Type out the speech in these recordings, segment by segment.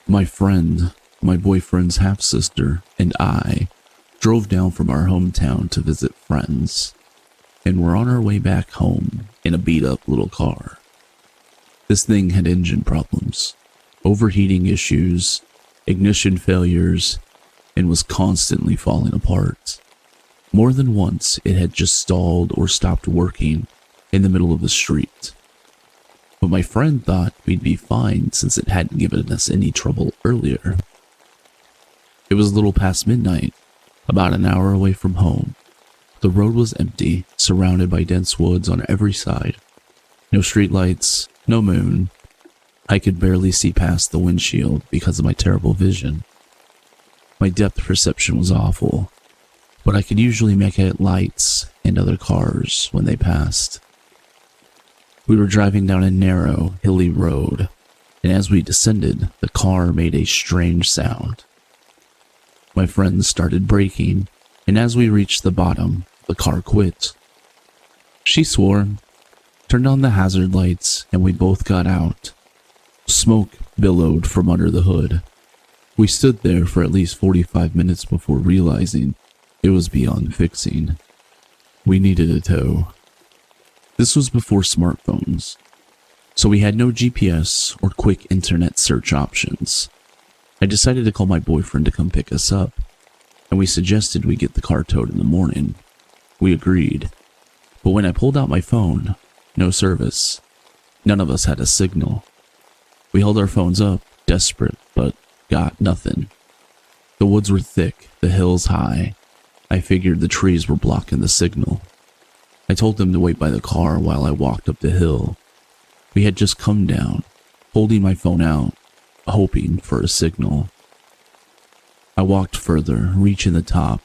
My friend, my boyfriend's half-sister, and I drove down from our hometown to visit friends, and were on our way back home in a beat-up little car. This thing had engine problems, overheating issues, ignition failures, and was constantly falling apart. More than once, it had just stalled or stopped working in the middle of the street. But my friend thought we'd be fine since it hadn't given us any trouble earlier. It was a little past midnight, about an hour away from home. The road was empty, surrounded by dense woods on every side. No streetlights, no moon. I could barely see past the windshield because of my terrible vision. My depth perception was awful, but I could usually make out lights and other cars when they passed. We were driving down a narrow, hilly road, and as we descended, the car made a strange sound. My friend started braking, and as we reached the bottom, the car quit. She swore, turned on the hazard lights, and we both got out. Smoke billowed from under the hood. We stood there for at least 45 minutes before realizing it was beyond fixing. We needed a tow. This was before smartphones, so we had no GPS or quick internet search options. I decided to call my boyfriend to come pick us up, and we suggested we get the car towed in the morning. We agreed, but when I pulled out my phone, no service. None of us had a signal. We held our phones up, desperate, but got nothing. The woods were thick, the hills high. I figured the trees were blocking the signal. I told them to wait by the car while I walked up the hill. We had just come down, holding my phone out, hoping for a signal. I walked further, reaching the top,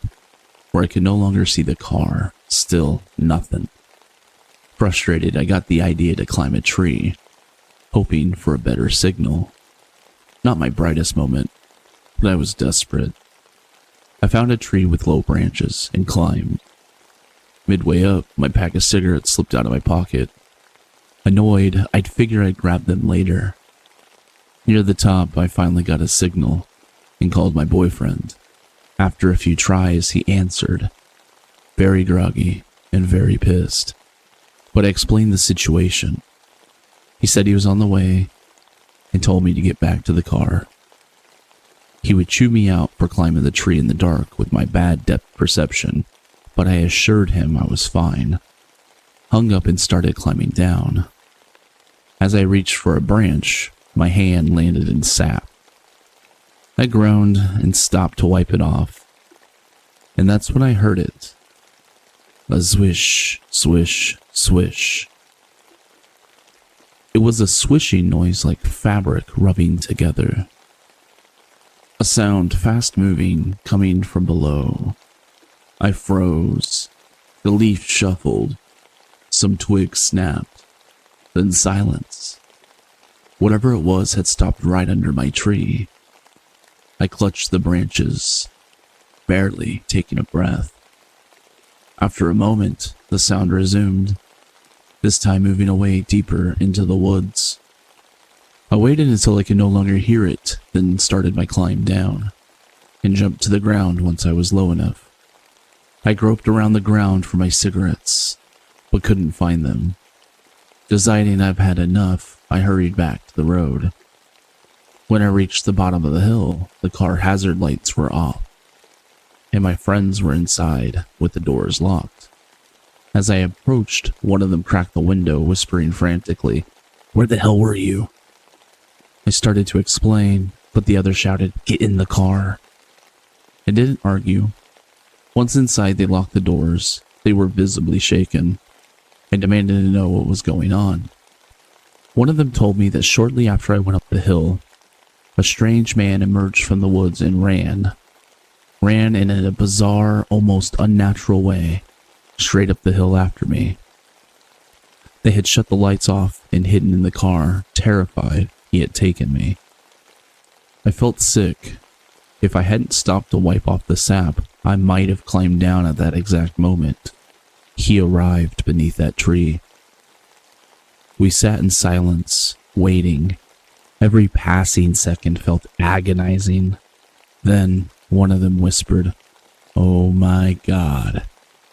where I could no longer see the car. Still nothing. Frustrated, I got the idea to climb a tree, hoping for a better signal. Not my brightest moment, but I was desperate. I found a tree with low branches and climbed. Midway up, my pack of cigarettes slipped out of my pocket. Annoyed, I'd figure I'd grab them later. Near the top, I finally got a signal and called my boyfriend. After a few tries, he answered, very groggy and very pissed. But I explained the situation. He said he was on the way and told me to get back to the car. He would chew me out for climbing the tree in the dark with my bad depth perception, but I assured him I was fine. Hung up and started climbing down. As I reached for a branch, my hand landed in sap. I groaned and stopped to wipe it off, and that's when I heard it. A swish, swish, swish. It was a swishing noise like fabric rubbing together. A sound fast-moving coming from below. I froze. The leaf shuffled. Some twigs snapped. Then silence. Whatever it was had stopped right under my tree. I clutched the branches, barely taking a breath. After a moment, the sound resumed, this time moving away deeper into the woods. I waited until I could no longer hear it, then started my climb down, and jumped to the ground once I was low enough. I groped around the ground for my cigarettes, but couldn't find them. Deciding I've had enough, I hurried back to the road. When I reached the bottom of the hill, the car hazard lights were off, and my friends were inside with the doors locked. As I approached, one of them cracked the window, whispering frantically, "Where the hell were you?" I started to explain, but the other shouted, "Get in the car." I didn't argue. Once inside, they locked the doors. They were visibly shaken. I demanded to know what was going on. One of them told me that shortly after I went up the hill, a strange man emerged from the woods and ran in a bizarre, almost unnatural way, straight up the hill after me. They had shut the lights off and hidden in the car, terrified he had taken me. I felt sick. If I hadn't stopped to wipe off the sap, I might have climbed down at that exact moment. He arrived beneath that tree. We sat in silence, waiting. Every passing second felt agonizing. Then one of them whispered, "Oh my God,"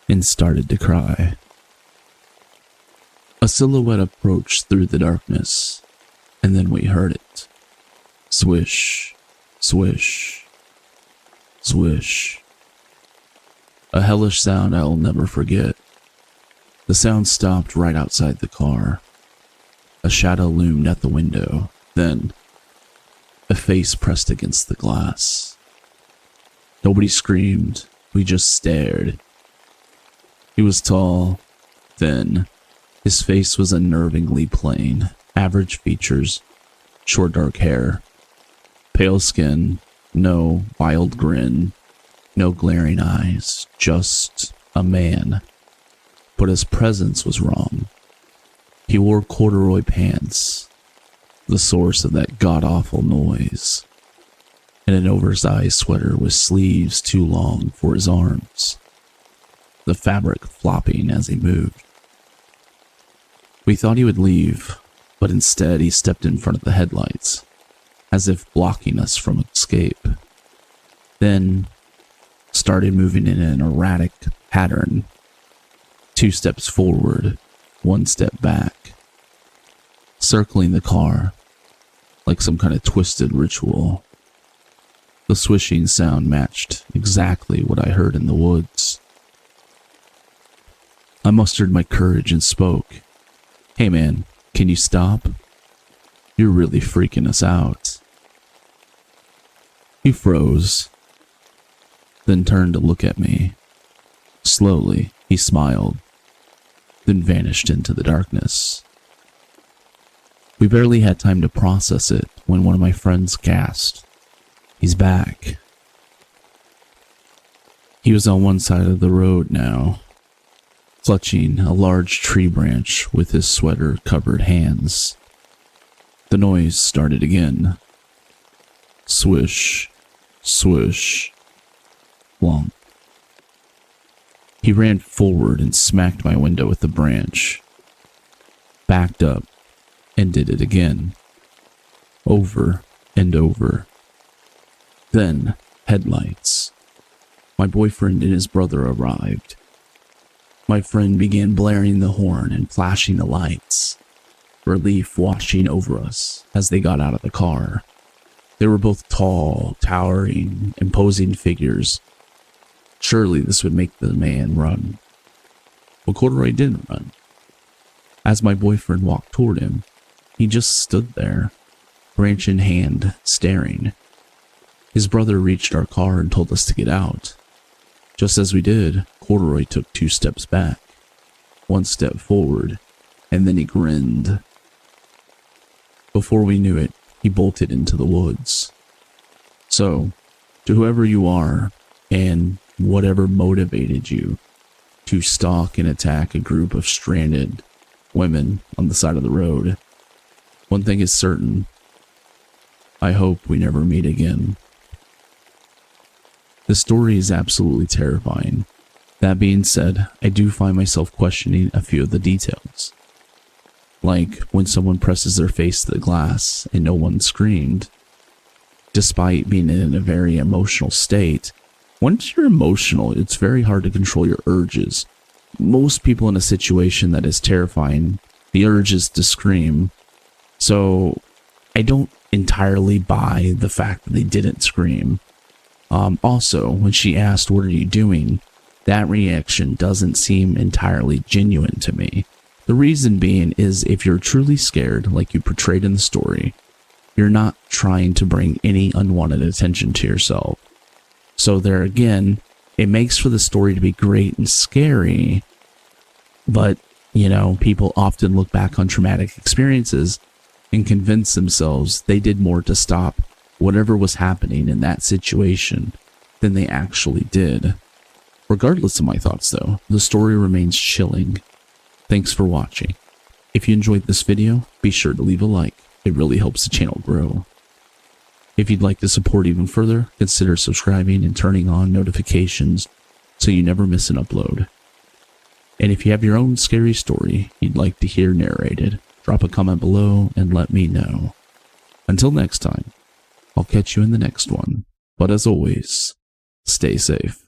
and started to cry. A silhouette approached through the darkness, and then we heard it. Swish, swish, swish. A hellish sound I'll never forget. The sound stopped right outside the car. A shadow loomed at the window. Then, a face pressed against the glass. Nobody screamed. We just stared. He was tall, thin. His face was unnervingly plain. Average features, short dark hair, pale skin, no wild grin, no glaring eyes, just a man. But his presence was wrong. He wore corduroy pants, the source of that god-awful noise, and an oversized sweater with sleeves too long for his arms, the fabric flopping as he moved. We thought he would leave, but instead he stepped in front of the headlights, as if blocking us from escape. Then started moving in an erratic pattern. 2 steps forward, 1 step back, circling the car like some kind of twisted ritual. The swishing sound matched exactly what I heard in the woods. I mustered my courage and spoke. "Hey man, can you stop? You're really freaking us out." He froze, then turned to look at me. Slowly, he smiled, then vanished into the darkness. We barely had time to process it when one of my friends gasped, "He's back." He was on one side of the road now, clutching a large tree branch with his sweater-covered hands. The noise started again. Swish, swish, plonk. He ran forward and smacked my window with the branch, backed up, and did it again, over and over. Then, headlights. My boyfriend and his brother arrived. My friend began blaring the horn and flashing the lights, relief washing over us as they got out of the car. They were both tall, towering, imposing figures. Surely this would make the man run. But Corduroy didn't run. As my boyfriend walked toward him, he just stood there, branch in hand, staring. His brother reached our car and told us to get out. Just as we did, Corduroy took 2 steps back, 1 step forward, and then he grinned. Before we knew it, he bolted into the woods. So, to whoever you are, and whatever motivated you to stalk and attack a group of stranded women on the side of the road, one thing is certain: I hope we never meet again. The story is absolutely terrifying. That being said, I do find myself questioning a few of the details. Like when someone presses their face to the glass and no one screamed. Despite being in a very emotional state, once you're emotional, it's very hard to control your urges. Most people in a situation that is terrifying, the urge is to scream. So I don't entirely buy the fact that they didn't scream. Also, when she asked, "What are you doing?" that reaction doesn't seem entirely genuine to me. The reason being is if you're truly scared, like you portrayed in the story, you're not trying to bring any unwanted attention to yourself. So there again, it makes for the story to be great and scary, but, you know, people often look back on traumatic experiences and convince themselves they did more to stop whatever was happening in that situation than they actually did. Regardless of my thoughts though, the story remains chilling. Thanks for watching. If you enjoyed this video, be sure to leave a like. It really helps the channel grow. If you'd like to support even further, consider subscribing and turning on notifications so you never miss an upload. And if you have your own scary story you'd like to hear narrated, drop a comment below and let me know. Until next time, I'll catch you in the next one. But as always, stay safe.